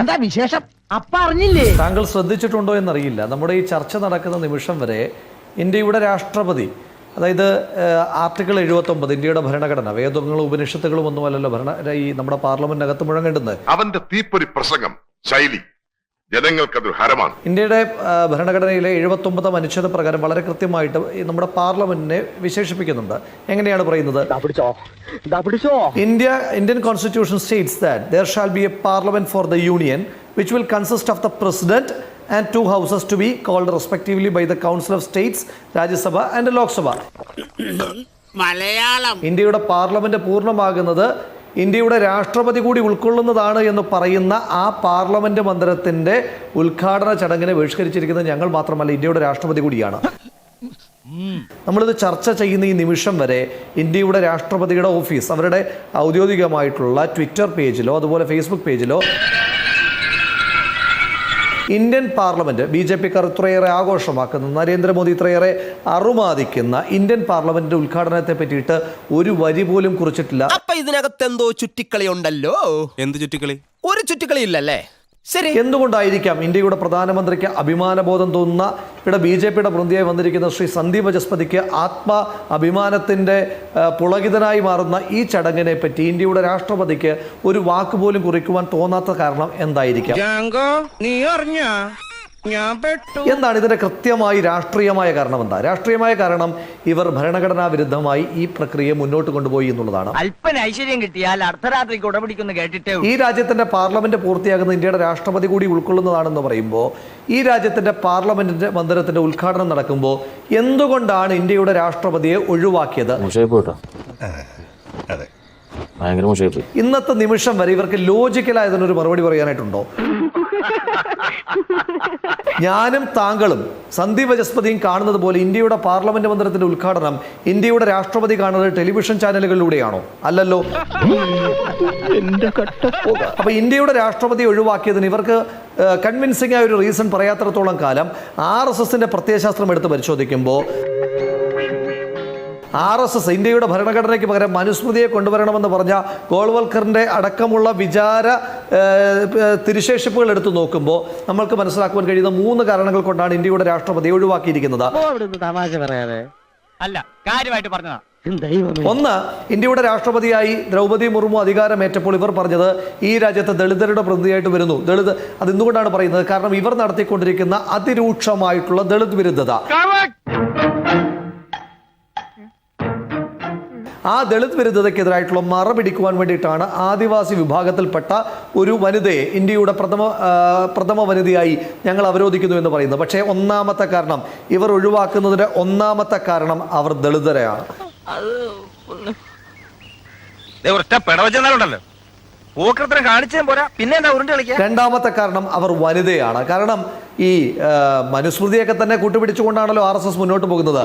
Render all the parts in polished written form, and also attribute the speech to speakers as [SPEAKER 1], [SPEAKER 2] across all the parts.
[SPEAKER 1] എന്താ വിശേഷം? അപ്പ അറിഞ്ഞില്ലേ?
[SPEAKER 2] താങ്കൾ ശ്രദ്ധിച്ചിട്ടുണ്ടോ എന്നറിയില്ല, നമ്മുടെ ഈ ചർച്ച നടക്കുന്ന നിമിഷം വരെ ഇന്ത്യയുടെ രാഷ്ട്രപതി, അതായത് ആർട്ടിക്കിൾ 79 ഇന്ത്യയുടെ ഭരണഘടന, വേദങ്ങളും ഉപനിഷത്തുകളും ഒന്നുമല്ലല്ലോ ഈ നമ്മുടെ പാർലമെന്റിനകത്ത് മുഴങ്ങേണ്ടുന്നത്.
[SPEAKER 3] അവന്റെ തീപ്പൊരി പ്രസംഗം ശൈലി ജനങ്ങൾക്കതൊരു ഹരമാണ്.
[SPEAKER 2] ഇന്ത്യയുടെ ഭരണഘടനയിലെ 79 അനുച്ഛേദ പ്രകാരം വളരെ കൃത്യമായിട്ട് നമ്മുടെ പാർലമെന്റിനെ വിശേഷിപ്പിക്കുന്നുണ്ട്. എങ്ങനെയാണ് പറയുന്നത്? Indian Constitution states that there shall be a parliament for the union which will consist of the president and 2 houses to be called respectively by the Council of States, Rajya Sabha and Lok Sabha. ഇന്ത്യയുടെ parliament പൂർണ്ണമാകുന്നത് ഇന്ത്യയുടെ രാഷ്ട്രപതി കൂടി ഉൾക്കൊള്ളുന്നതാണ് എന്ന് പറയുന്ന ആ parliament മന്ദിരത്തിന്റെ ഉദ്ഘാടന ചടങ്ങിനെ ബഹിഷ്കരിച്ചിരിക്കുന്നത് ഞങ്ങൾ മാത്രമല്ല, ഇന്ത്യയുടെ രാഷ്ട്രപതി കൂടിയാണ്. നമ്മളിത് ചർച്ച ചെയ്യുന്ന ഈ നിമിഷം വരെ ഇന്ത്യയുടെ രാഷ്ട്രപതിയുടെ ഓഫീസ് അവരുടെ ഔദ്യോഗികമായിട്ടുള്ള ട്വിറ്റർ പേജിലോ അതുപോലെ ഫേസ്ബുക്ക് പേജിലോ ഇന്ത്യൻ പാർലമെന്റ് BJP-ക്കാർ ഇത്രയേറെ ആഘോഷമാക്കുന്ന, നരേന്ദ്രമോദി ഇത്രയേറെ അറുമാദിക്കുന്ന ഇന്ത്യൻ പാർലമെന്റിന്റെ ഉദ്ഘാടനത്തെ പറ്റിയിട്ട് ഒരു വരി പോലും കുറിച്ചിട്ടില്ല.
[SPEAKER 4] അപ്പൊ ഇതിനകത്ത് എന്തോ ചുറ്റിക്കളി ഉണ്ടല്ലോ. എന്ത് ചുറ്റിക്കളി? ഒരു ചുറ്റിക്കളി ഇല്ലല്ലേ? ശരി,
[SPEAKER 2] എന്തുകൊണ്ടായിരിക്കാം ഇന്ത്യയുടെ പ്രധാനമന്ത്രിക്ക് അഭിമാനബോധം തോന്നുന്ന ഇവിടെ BJP-യുടെ പ്രതിനിധിയായി വന്നിരിക്കുന്ന ശ്രീ സന്ദീപ് വചസ്പതിക്ക് അഭിമാനത്തിന്റെ പുളകിതനായി മാറുന്ന ഈ ചടങ്ങിനെ പറ്റി ഇന്ത്യയുടെ രാഷ്ട്രപതിക്ക് ഒരു വാക്ക് പോലും കുറിക്കുവാൻ തോന്നാത്ത കാരണം എന്തായിരിക്കാം? എന്താണ് ഇതിന്റെ കൃത്യമായി രാഷ്ട്രീയമായ കാരണം? എന്താ രാഷ്ട്രീയമായ കാരണം? ഇവർ ഭരണഘടനാ വിരുദ്ധമായി ഈ പ്രക്രിയ മുന്നോട്ട് കൊണ്ടുപോയി എന്നുള്ളതാണ്.
[SPEAKER 1] അല്പന ഐശ്വര്യം കിട്ടിയാൽ അർദ്ധരാത്രിക്ക് ഉടപിടിക്കുന്ന കേട്ടിട്ടേ
[SPEAKER 2] ഈ രാജ്യത്തിന്റെ പാർലമെന്റ് പൂർത്തിയാകുന്ന ഇന്ത്യയുടെ രാഷ്ട്രപതി കൂടി ഉൾക്കൊള്ളുന്നതാണെന്ന് പറയുമ്പോൾ ഈ രാജ്യത്തിന്റെ പാർലമെന്റിന്റെ മന്ദിരത്തിന്റെ ഉദ്ഘാടനം നടക്കുമ്പോൾ എന്തുകൊണ്ടാണ് ഇന്ത്യയുടെ രാഷ്ട്രപതിയെ ഒഴിവാക്കിയത്? ഇന്നത്തെ നിമിഷം വരെ ഇവർക്ക് ലോജിക്കലായതിനൊരു മറുപടി പറയാനായിട്ടുണ്ടോ? ഞാനും താങ്കളും സന്ദീപ് വചസ്പതിയും കാണുന്നത് പോലെ ഇന്ത്യയുടെ പാർലമെന്റ് മന്ദിരത്തിന്റെ ഉദ്ഘാടനം ഇന്ത്യയുടെ രാഷ്ട്രപതി കാണുന്നത് ടെലിവിഷൻ ചാനലുകളിലൂടെയാണോ? അല്ലല്ലോ. അപ്പൊ ഇന്ത്യയുടെ രാഷ്ട്രപതി ഒഴിവാക്കിയതിന് ഇവർക്ക് കൺവിൻസിംഗ് ആയ ഒരു റീസൺ പറയാത്തിടത്തോളം കാലം RSSന്റെ പ്രത്യയശാസ്ത്രം എടുത്ത് പരിശോധിക്കുമ്പോൾ RSS ഇന്ത്യയുടെ ഭരണഘടനയ്ക്ക് പകരം മനുസ്മൃതിയെ കൊണ്ടുവരണമെന്ന് പറഞ്ഞ ഗോൾവൽക്കറിന്റെ അടക്കമുള്ള വിചാര തിരുശേഷിപ്പുകൾ എടുത്തു നോക്കുമ്പോൾ നമ്മൾക്ക് മനസ്സിലാക്കുവാൻ കഴിയുന്ന 3 കാരണങ്ങൾ കൊണ്ടാണ് ഇന്ത്യയുടെ രാഷ്ട്രപതിയെ ഒഴിവാക്കിയിരിക്കുന്നത്. ഒന്ന്, ഇന്ത്യയുടെ രാഷ്ട്രപതിയായി ദ്രൗപദി മുർമു അധികാരമേറ്റപ്പോൾ ഇവർ പറഞ്ഞത് ഈ രാജ്യത്തെ ദളിതരുടെ പ്രതിനിധിയായിട്ട് വരുന്നു. ദളിത് അത് എന്തുകൊണ്ടാണ് പറയുന്നത്? കാരണം ഇവർ നടത്തിക്കൊണ്ടിരിക്കുന്ന അതിരൂക്ഷമായിട്ടുള്ള ദളിത് വിരുദ്ധത. ആ ദളിത് വിരുദ്ധതയ്ക്കെതിരായിട്ടുള്ള മറപിടിക്കുവാൻ വേണ്ടിയിട്ടാണ് ആദിവാസി വിഭാഗത്തിൽപ്പെട്ട ഒരു വനിതയെ ഇന്ത്യയുടെ പ്രഥമ വനിതയായി ഞങ്ങൾ അവരോധിക്കുന്നു എന്ന് പറയുന്നത്. പക്ഷേ ഒന്നാമത്തെ കാരണം, ഇവർ ഒഴിവാക്കുന്നതിന്റെ ഒന്നാമത്തെ കാരണം അവർ ദളിതരെയാണ്. രണ്ടാമത്തെ കാരണം അവർ വനിതയാണ്. കാരണം ഈ മനുസ്മൃതിയൊക്കെ തന്നെ കൂട്ടുപിടിച്ചുകൊണ്ടാണല്ലോ RSS മുന്നോട്ട് പോകുന്നത്.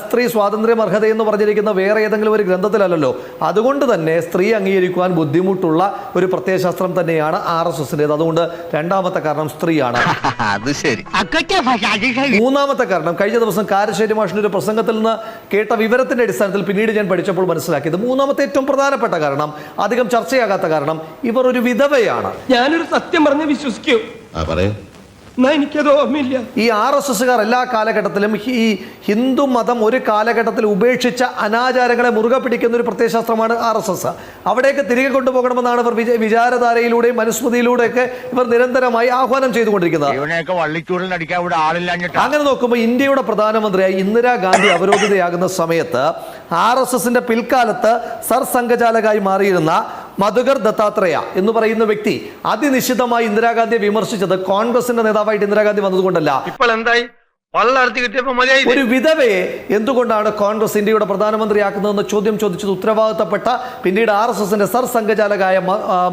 [SPEAKER 2] സ്ത്രീ സ്വാതന്ത്ര്യം അർഹത എന്ന് പറഞ്ഞിരിക്കുന്ന വേറെ ഏതെങ്കിലും ഒരു ഗ്രന്ഥത്തിലല്ലല്ലോ. അതുകൊണ്ട് തന്നെ സ്ത്രീ അംഗീകരിക്കുവാൻ ബുദ്ധിമുട്ടുള്ള ഒരു പ്രത്യയശാസ്ത്രം തന്നെയാണ് RSSന്റേത്. അതുകൊണ്ട് രണ്ടാമത്തെ കാരണം സ്ത്രീയാണ്. മൂന്നാമത്തെ കാരണം, കഴിഞ്ഞ ദിവസം കാരശ്ശേരി മാഷിന്റെ ഒരു പ്രസംഗത്തിൽ നിന്ന് കേട്ട വിവരത്തിന്റെ അടിസ്ഥാനത്തിൽ പിന്നീട് ഞാൻ പഠിച്ചപ്പോൾ മനസ്സിലാക്കിയത്, മൂന്നാമത്തെ ഏറ്റവും പ്രധാനപ്പെട്ട കാരണം, അധികം ചർച്ചയാകാത്ത കാരണം, ഇവർ ഒരു വിധവയാണ്.
[SPEAKER 5] ഞാനൊരു സത്യം പറഞ്ഞ് വിശ്വസിക്കൂ.
[SPEAKER 2] ഈ RSSകാർ എല്ലാ കാലഘട്ടത്തിലും ഈ ഹിന്ദു മതം ഒരു കാലഘട്ടത്തിൽ ഉപേക്ഷിച്ച അനാചാരങ്ങളെ മുറുകെ പിടിക്കുന്ന ഒരു പ്രത്യയശാസ്ത്രമാണ് RSS. അവിടേക്ക് തിരികെ കൊണ്ടുപോകണമെന്നാണ് ഇവർ വിചാരധാരയിലൂടെയും മനുസ്മൃതിയിലൂടെയൊക്കെ ഇവർ നിരന്തരമായി ആഹ്വാനം ചെയ്തുകൊണ്ടിരിക്കുന്നത്. അങ്ങനെ നോക്കുമ്പോൾ ഇന്ത്യയുടെ പ്രധാനമന്ത്രിയായി ഇന്ദിരാഗാന്ധി അവരോധിതയാകുന്ന സമയത്ത് RSSന്റെ പിൽക്കാലത്ത് സർസംഘചാലകായി മാറിയിരുന്ന മധുകർ ദത്താത്രേയ എന്ന് പറയുന്ന വ്യക്തി അതിനിശ്ചിതമായി ഇന്ദിരാഗാന്ധിയെ വിമർശിച്ചത് കോൺഗ്രസിന്റെ നേതാവായിട്ട് ഇന്ദിരാഗാന്ധി വന്നതുകൊണ്ടല്ല.
[SPEAKER 5] ഇപ്പോൾ എന്തായി?
[SPEAKER 2] ഒരു വിധവയെ എന്തുകൊണ്ടാണ് കോൺഗ്രസ് ഇന്ത്യയുടെ പ്രധാനമന്ത്രിയാക്കുന്നതെന്ന് ചോദ്യം ചോദിച്ചത് ഉത്തരവാദിത്തപ്പെട്ട പിന്നീട് RSSന്റെ സർസംഘചാലകായ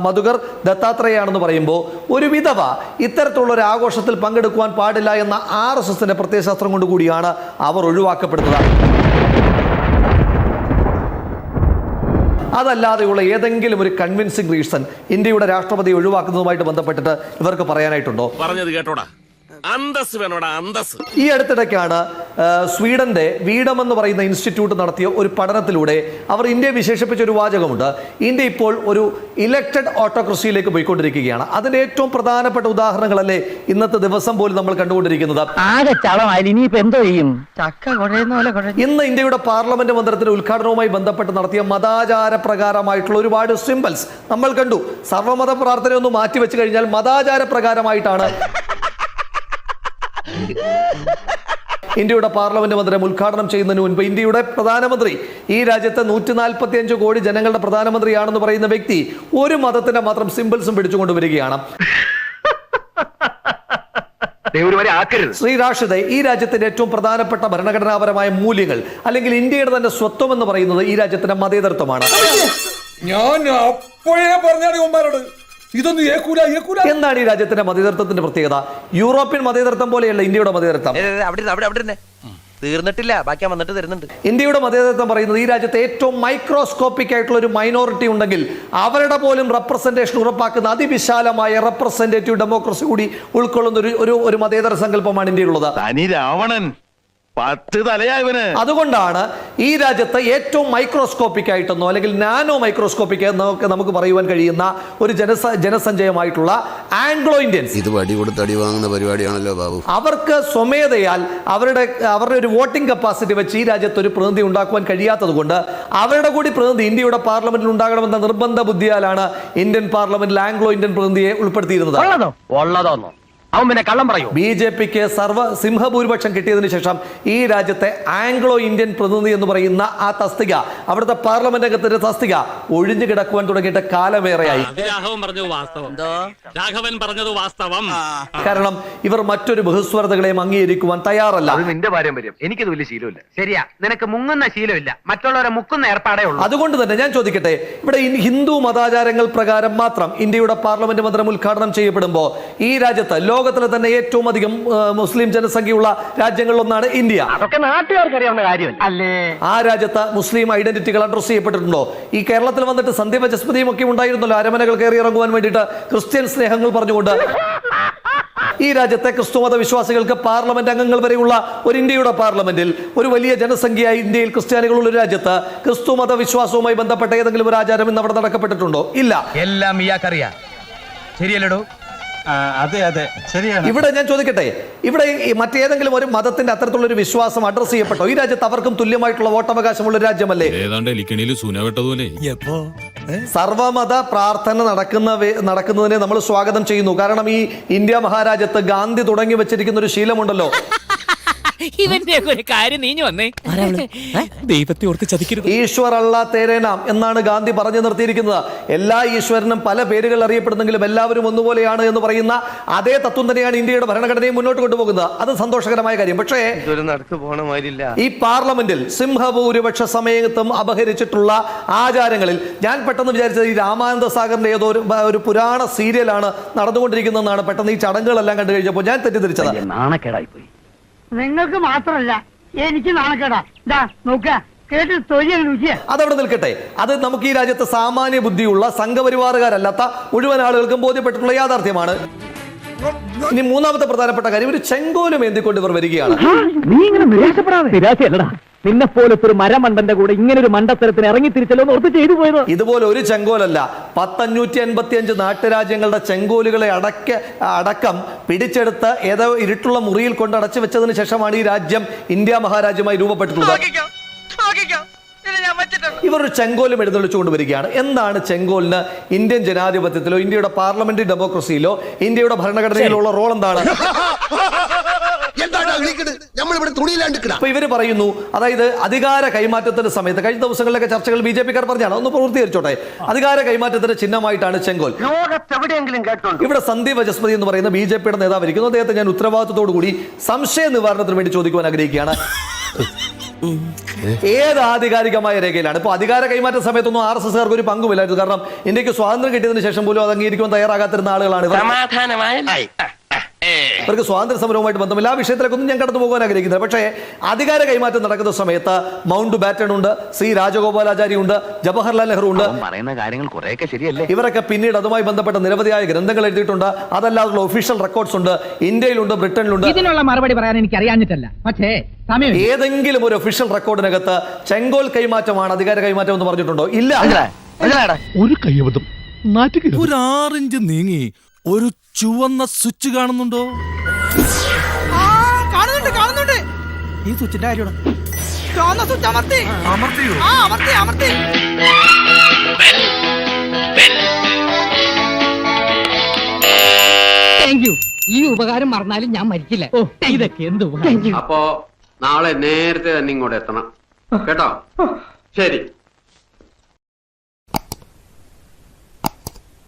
[SPEAKER 2] മധുകർ ദത്താത്രേയാണെന്ന് പറയുമ്പോൾ ഒരു വിധവ ഇത്തരത്തിലുള്ള ഒരു ആഘോഷത്തിൽ പങ്കെടുക്കുവാൻ പാടില്ല എന്ന RSSന്റെ പ്രത്യയശാസ്ത്രം കൊണ്ടുകൂടിയാണ് അവർ ഒഴിവാക്കപ്പെടുന്നത്. അതല്ലാതെയുള്ള ഏതെങ്കിലും ഒരു കൺവിൻസിംഗ് റീസൺ ഇന്ത്യയുടെ രാഷ്ട്രപതി ഒഴിവാക്കുന്നതുമായിട്ട് ബന്ധപ്പെട്ടിട്ട് ഇവർക്ക് പറയാനായിട്ടുണ്ടോ?
[SPEAKER 6] പറഞ്ഞത് കേട്ടോടാ.
[SPEAKER 4] അന്തസ് വേണോടാ അന്തസ്.
[SPEAKER 2] ഈ അടുത്തിടയ്ക്കാണ് സ്വീഡന്റെ വീഡം എന്ന് പറയുന്ന ഇൻസ്റ്റിറ്റ്യൂട്ട് നടത്തിയ ഒരു പഠനത്തിലൂടെ അവർ ഇന്ത്യയെ വിശേഷിപ്പിച്ച ഒരു വാചകമുണ്ട്. ഇന്ത്യ ഇപ്പോൾ ഒരു ഇലക്ടഡ് ഓട്ടോക്രസിയിലേക്ക് പോയിക്കൊണ്ടിരിക്കുകയാണ്. അതിന്റെ ഏറ്റവും പ്രധാനപ്പെട്ട ഉദാഹരണങ്ങളല്ലേ ഇന്നത്തെ ദിവസം പോലും നമ്മൾ കണ്ടുകൊണ്ടിരിക്കുന്നത്.
[SPEAKER 1] ആകെ ചളമായി ഇനിയിപ്പോ എന്തോ ചെയ്യും? ചക്ക കുഴയുന്ന പോലെ കുഴഞ്ഞു.
[SPEAKER 2] ഇന്ന് ഇന്ത്യയുടെ പാർലമെന്റ് മന്ദിരത്തിന്റെ ഉദ്ഘാടനവുമായി ബന്ധപ്പെട്ട് നടത്തിയ മതാചാര പ്രകാരമായിട്ടുള്ള ഒരുപാട് സിംബൽസ് നമ്മൾ കണ്ടു. സർവ്വമത പ്രാർത്ഥനയൊന്നും മാറ്റിവെച്ച് കഴിഞ്ഞാൽ മതാചാര പ്രകാരമായിട്ടാണ് ഇന്ത്യയുടെ പാർലമെന്റ് മന്ദിരം ഉദ്ഘാടനം ചെയ്യുന്നതിന് മുൻപ് ഇന്ത്യയുടെ പ്രധാനമന്ത്രി, ഈ രാജ്യത്തെ 145 കോടി ജനങ്ങളുടെ പ്രധാനമന്ത്രിയാണെന്ന് പറയുന്ന വ്യക്തി ഒരു മതത്തിന്റെ മാത്രം സിംബൽസും പിടിച്ചുകൊണ്ടുവരികയാണ്. ശ്രീ റാഷിദെ, ഈ രാജ്യത്തിന്റെ ഏറ്റവും പ്രധാനപ്പെട്ട ഭരണഘടനാപരമായ മൂല്യങ്ങൾ അല്ലെങ്കിൽ ഇന്ത്യയുടെ തന്നെ സ്വത്വം എന്ന് പറയുന്നത് ഈ രാജ്യത്തിന്റെ മതേതരത്വമാണ്.
[SPEAKER 6] ഞാൻ അപ്പോഴേ പറഞ്ഞാണ് ഇതൊന്നും ഏക്കൂല.
[SPEAKER 2] എന്താണ് ഈ രാജ്യത്തിന്റെ മതേതരത്വത്തിന്റെ പ്രത്യേകത? യൂറോപ്യൻ മതേതരത്വം പോലെയല്ല ഇന്ത്യയുടെ മതേതരത്വം.
[SPEAKER 4] തീർന്നിട്ടില്ല, ബാക്കി വന്നിട്ട് തരുന്നുണ്ട്.
[SPEAKER 2] ഇന്ത്യയുടെ മതേതരത്വം പറയുന്നത് ഈ രാജ്യത്തെ ഏറ്റവും മൈക്രോസ്കോപ്പിക് ആയിട്ടുള്ള ഒരു മൈനോറിറ്റി ഉണ്ടെങ്കിൽ അവരുടെ പോലും റെപ്രസെന്റേഷൻ ഉറപ്പാക്കുന്ന അതിവിശാലമായ റെപ്രസെന്റേറ്റീവ് ഡെമോക്രസി കൂടി ഉൾക്കൊള്ളുന്ന ഒരു മതേതര സങ്കല്പമാണ് ഇന്ത്യയിലുള്ളത്.
[SPEAKER 7] തനി രാവണൻ 10 തലയായവന്.
[SPEAKER 2] അതുകൊണ്ടാണ് ഈ രാജ്യത്ത് ഏറ്റവും മൈക്രോസ്കോപ്പിക് ആയിട്ടെന്നോ അല്ലെങ്കിൽ നാനോ മൈക്രോസ്കോപ്പിക് എന്നൊക്കെ നമുക്ക് പറയുവാൻ കഴിയുന്ന ഒരു ജനസഞ്ചയമായിട്ടുള്ള ആംഗ്ലോ ഇന്ത്യൻസ്.
[SPEAKER 8] ഇത് വടി കൊടുത്ത് അടി വാങ്ങുന്ന പരിപാടിയാണല്ലോ ബാബു.
[SPEAKER 2] അവർക്ക് സ്വമേധയാൽ അവരുടെ ഒരു വോട്ടിംഗ് കപ്പാസിറ്റി വെച്ച് ഈ രാജ്യത്ത് ഒരു പ്രതിനിധി ഉണ്ടാക്കുവാൻ കഴിയാത്തത് കൊണ്ട് അവരുടെ കൂടി പ്രതിനിധി ഇന്ത്യയുടെ പാർലമെന്റിൽ ഉണ്ടാകണമെന്ന നിർബന്ധ ബുദ്ധിയാലാണ് ഇന്ത്യൻ പാർലമെന്റിൽ ആംഗ്ലോ ഇന്ത്യൻ പ്രതിനിധിയെ ഉൾപ്പെടുത്തിയിരുന്നത്.
[SPEAKER 1] ഉള്ളതോന്നോ അവൻ പിന്നെ കള്ളം പറയൂ.
[SPEAKER 2] BJPക്ക് സിംഹഭൂരിപക്ഷം കിട്ടിയതിനു ശേഷം ഈ രാജ്യത്തെ ആംഗ്ലോ ഇന്ത്യൻ പ്രതിനിധി എന്ന് പറയുന്ന ആ തസ്തിക, അവിടുത്തെ പാർലമെന്റ് അംഗത്തിന്റെ തസ്തിക ഒഴിഞ്ഞു കിടക്കുവാൻ തുടങ്ങിയിട്ട് കാലമേറെയായി. കാരണം ഇവർ മറ്റൊരു ബഹുസ്വരതകളെയും അംഗീകരിക്കുവാൻ തയ്യാറല്ല.
[SPEAKER 1] നിന്റെ പാരമ്പര്യം, എനിക്കത് വലിയ ശീലമില്ല. ശരിയാ, നിനക്ക് മുങ്ങുന്ന ശീലമില്ല, മറ്റുള്ളവരെ മുക്കുന്ന ഏർപ്പാടേ ഉള്ളൂ.
[SPEAKER 2] അതുകൊണ്ട് തന്നെ ഞാൻ ചോദിക്കട്ടെ, ഇവിടെ ഹിന്ദു മതാചാരങ്ങൾ പ്രകാരം മാത്രം ഇന്ത്യയുടെ പാർലമെന്റ് മന്ദിരം ഉദ്ഘാടനം ചെയ്യപ്പെടുമ്പോൾ ഈ രാജ്യത്ത് ലോകത്തിലെ തന്നെ ഏറ്റവും അധികം മുസ്ലിം ജനസംഖ്യയുള്ള രാജ്യങ്ങളിലൊന്നാണ് ഇന്ത്യ.
[SPEAKER 1] അതൊക്കെ നാട്ടുകാർക്ക് അറിയാവുന്ന കാര്യമല്ല അല്ലേ?
[SPEAKER 2] ആ രാജ്യത്തെ മുസ്ലിം ഐഡന്റിറ്റികൾ അഡ്രസ് ചെയ്യപ്പെട്ടിട്ടുണ്ടോ? ഈ കേരളത്തിൽ വന്നിട്ട് സന്ധ്യ ജസ്പതിയും ഒക്കെ ഉണ്ടായിരുന്നല്ലോ, അരമനകൾ കയറി ഇറങ്ങുവാൻ വേണ്ടിയിട്ട് ക്രിസ്ത്യൻ സ്നേഹങ്ങൾ പറഞ്ഞുകൊണ്ട്. ഈ രാജ്യത്തെ ക്രിസ്തുമത വിശ്വാസികൾക്ക് പാർലമെന്റ് അംഗങ്ങൾ വരെയുള്ള ഒരു ഇന്ത്യയുടെ പാർലമെന്റിൽ ഒരു വലിയ ജനസംഖ്യയായി ഇന്ത്യയിൽ ക്രിസ്ത്യാനികളുള്ള ഒരു രാജ്യത്ത് ക്രിസ്തുമത വിശ്വാസവുമായി ബന്ധപ്പെട്ട ഏതെങ്കിലും ഒരു ആചാരം ഇന്ന് അവിടെ നടക്കപ്പെട്ടിട്ടുണ്ടോ? ഇല്ല.
[SPEAKER 1] എല്ലാം ഇയാൾക്കറിയാം. ശരിയല്ലടോ?
[SPEAKER 7] അതെ അതെ ശരിയാണ്.
[SPEAKER 2] ഇവിടെ ഞാൻ ചോദിക്കട്ടെ, ഇവിടെ മറ്റേതെങ്കിലും ഒരു മതത്തിന്റെ അത്തരത്തിലുള്ള ഒരു വിശ്വാസം അഡ്രസ് ചെയ്യപ്പെട്ടോ? ഈ രാജ്യത്ത് അവർക്കും തുല്യമായിട്ടുള്ള വോട്ടവകാശമുള്ള രാജ്യമല്ലേ? സർവമത പ്രാർത്ഥന നടക്കുന്നതിനെ നമ്മൾ സ്വാഗതം ചെയ്യുന്നു. കാരണം ഈ ഇന്ത്യ മഹാരാജ്യത്ത് ഗാന്ധി തുടങ്ങി വെച്ചിരിക്കുന്ന ഒരു ശീലമുണ്ടല്ലോ.
[SPEAKER 9] ഇവന്റെ ഒരു കാര്യം നീഞ്ഞു വന്നേ, ദൈവത്തെ ഓർത്ത് ചതിക്കരുത്.
[SPEAKER 2] ഈശ്വർ അല്ലാ തേരേ നാം എന്നാണ് ഗാന്ധി പറഞ്ഞു നിർത്തിയിരിക്കുന്നത്. എല്ലാ ഈശ്വരനും പല പേരുകൾ അറിയപ്പെടുന്നെങ്കിലും എല്ലാവരും ഒന്നുപോലെയാണ് എന്ന് പറയുന്ന അതേ തത്വം തന്നെയാണ് ഇന്ത്യയുടെ ഭരണഘടനയെ മുന്നോട്ട് കൊണ്ടുപോകുന്നത്. അത് സന്തോഷകരമായ കാര്യം. പക്ഷേ ഈ പാർലമെന്റിൽ സിംഹഭൂരിപക്ഷ സമയത്തും അപഹരിച്ചിട്ടുള്ള ആചാരങ്ങളിൽ ഞാൻ പെട്ടെന്ന് വിചാരിച്ചത് ഈ രാമാനന്ദ സാഗറിന്റെ ഏതോ ഒരു പുരാണ സീരിയലാണ് നടന്നുകൊണ്ടിരിക്കുന്നതെന്നാണ് പെട്ടെന്ന് ഈ ചടങ്ങുകളെല്ലാം കണ്ടു കഴിഞ്ഞപ്പോൾ ഞാൻ തെറ്റിദ്ധരിച്ചത്.
[SPEAKER 1] നാണക്കേടായി പോയി.
[SPEAKER 10] നിങ്ങൾക്ക് മാത്രല്ല എനിക്ക് നാണക്കേടാ. നോക്ക കേട്ട് തൊഴിൽ രുചിയ.
[SPEAKER 2] അതവിടെ നിൽക്കട്ടെ. അത് നമുക്ക് ഈ രാജ്യത്തെ സാമാന്യ ബുദ്ധിയുള്ള സംഘപരിവാറുകാരല്ലാത്ത മുഴുവൻ ആളുകൾക്കും ബോധ്യപ്പെട്ടിട്ടുള്ള യാഥാർത്ഥ്യമാണ്. ഇനി മൂന്നാമത്തെ പ്രധാനപ്പെട്ട കാര്യം, ഒരു ചെങ്കോലും എന്തിക്കൊണ്ട് ഇവർ വരികയാണ്.
[SPEAKER 1] നീ ഇങ്ങനെ നിരാശപ്പെടാതെ. നിരാശയല്ലടാ, നിന്നെ പോലത്തെ ഒരു മരമണ്ടന്റെ കൂടെ ഇങ്ങനെ ഒരു മണ്ടത്തരത്തിന് ഇറങ്ങി തിരിച്ചല്ലോ ഓർത്ത് ചെയ്തു പോയത്.
[SPEAKER 2] ഇതുപോലെ ഒരു ചെങ്കോലല്ല, 555 നാട്ടുരാജ്യങ്ങളുടെ ചെങ്കോലുകളെ അടക്കം പിടിച്ചെടുത്ത് ഏതോ ഇരുട്ടുള്ള മുറിയിൽ കൊണ്ട് അടച്ചു വെച്ചതിന് ശേഷമാണ് ഈ രാജ്യം ഇന്ത്യ മഹാരാജ്യമായി രൂപപ്പെട്ടിട്ടുള്ളത്. ഇവർ ഒരു ചെങ്കോലും എഴുന്നള്ളിച്ചുകൊണ്ട് വരികയാണ്. എന്താണ് ചെങ്കോലിന് ഇന്ത്യൻ ജനാധിപത്യത്തിലോ ഇന്ത്യയുടെ പാർലമെന്ററി ഡെമോക്രസിയിലോ ഇന്ത്യയുടെ ഭരണഘടനയിലോ ഉള്ള റോൾ എന്താണ്? അപ്പൊ ഇവര് പറയുന്നു, അതായത് അധികാര കൈമാറ്റത്തിന്റെ സമയത്ത് കഴിഞ്ഞ ദിവസങ്ങളിലൊക്കെ ചർച്ചകൾ BJP-ക്കാർ പറഞ്ഞാണ്, ഒന്ന് പൂർത്തീകരിച്ചോട്ടെ. അധികാര കൈമാറ്റത്തിന്റെ ചിഹ്നമായിട്ടാണ് ചെങ്കോൽ. ഇവിടെ സന്ദീപ് വചസ്പതി എന്ന് പറയുന്ന BJP-യുടെ നേതാവ് ഇരിക്കുന്നു. അദ്ദേഹത്തെ ഞാൻ ഉത്തരവാദിത്വത്തോടു കൂടി സംശയ നിവാരണത്തിന് വേണ്ടി ചോദിക്കുവാൻ ആഗ്രഹിക്കുകയാണ്. ഏത് ആധികാരികമായ രേഖയിലാണ്? ഇപ്പൊ അധികാര കൈമാറ്റ സമയത്തൊന്നും RSSകാർക്ക് ഒരു പങ്കുമില്ലായിരുന്നു. കാരണം ഇന്ത്യക്ക് സ്വാതന്ത്ര്യം കിട്ടിയതിനു ശേഷം പോലും അത് അംഗീകരിക്കുവാൻ തയ്യാറാകാത്തിരുന്ന ആളുകളാണ് ഇവർ. അവർക്ക് സ്വാതന്ത്ര്യ സമരവുമായിട്ട് ബന്ധമില്ല. ആ വിഷയത്തിലേക്കൊന്നും ഞാൻ കടന്നു പോകാൻ ആഗ്രഹിക്കുന്നത്. പക്ഷേ അധികാര കൈമാറ്റം നടക്കുന്ന സമയത്ത് മൗണ്ട് ബാറ്റൺ ഉണ്ട്, സി രാജഗോപാലാചാരി ഉണ്ട്, ജവഹർലാൽ നെഹ്റു ഉണ്ട്.
[SPEAKER 1] പറയുന്ന കാര്യങ്ങൾ കുറെയൊക്കെ ശരിയല്ലേ?
[SPEAKER 2] ഇവരൊക്കെ പിന്നീട് അതുമായി ബന്ധപ്പെട്ട നിരവധിയായ ഗ്രന്ഥങ്ങൾ എഴുതിയിട്ടുണ്ട്. അതല്ലാതുള്ള ഒഫീഷ്യൽ റെക്കോർഡ്സ് ഉണ്ട്, ഇന്ത്യയിലുണ്ട്, ബ്രിട്ടനിലുണ്ട്.
[SPEAKER 10] ഇതിനുള്ള മറുപടി പറയാൻ എനിക്ക് അറിയാഞ്ഞിട്ടല്ല, പക്ഷേ സമയം
[SPEAKER 2] ഏതെങ്കിലും ഒരു ഒഫീഷ്യൽ റെക്കോർഡിനകത്ത് ചെങ്കോൽ കൈമാറ്റമാണ് അധികാര കൈമാറ്റം എന്ന് പറഞ്ഞിട്ടുണ്ടോ? ഇല്ല.
[SPEAKER 6] ഒരു കൈവതം ഒരു 6 ഇഞ്ച് നീങ്ങി ഒരു ചുവന്ന സ്വിച്ച് കാണുന്നുണ്ടോ?
[SPEAKER 10] കാണുന്നുണ്ട്. ഈ സ്വിച്ചിന്റെ കാര്യമാണ്. ചുവന്ന സ്വിച്ച് അമർത്തിയോ? അമർത്തി. Thank you. ഈ ഉപകാരം മറന്നാലും ഞാൻ മരിക്കില്ല.
[SPEAKER 1] ഇതൊക്കെ എന്ത്
[SPEAKER 5] അപ്പോ നാളെ നേരത്തെ തന്നെ ഇങ്ങോട്ട് എത്തണം കേട്ടോ. ശരി.